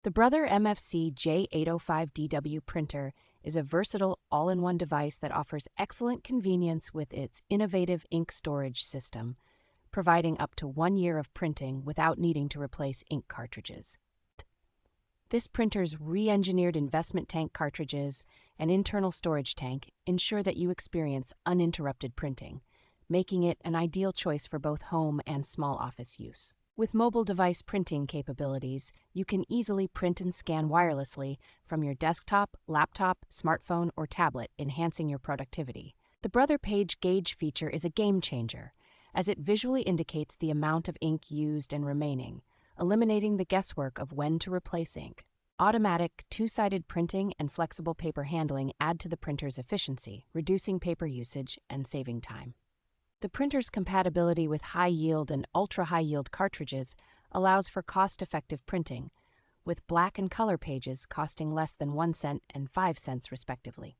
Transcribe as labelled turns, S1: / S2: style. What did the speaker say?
S1: The Brother MFC-J805DW Printer is a versatile, all-in-one device that offers excellent convenience with its innovative ink storage system, providing up to 1 year of printing without needing to replace ink cartridges. This printer's re-engineered investment tank cartridges and internal storage tank ensure that you experience uninterrupted printing, making it an ideal choice for both home and small office use. With mobile device printing capabilities, you can easily print and scan wirelessly from your desktop, laptop, smartphone, or tablet, enhancing your productivity. The Brother Page Gauge feature is a game changer, as it visually indicates the amount of ink used and remaining, eliminating the guesswork of when to replace ink. Automatic, two-sided printing and flexible paper handling add to the printer's efficiency, reducing paper usage and saving time. The printer's compatibility with high-yield and ultra-high-yield cartridges allows for cost-effective printing, with black and color pages costing less than 1 cent and 5 cents respectively.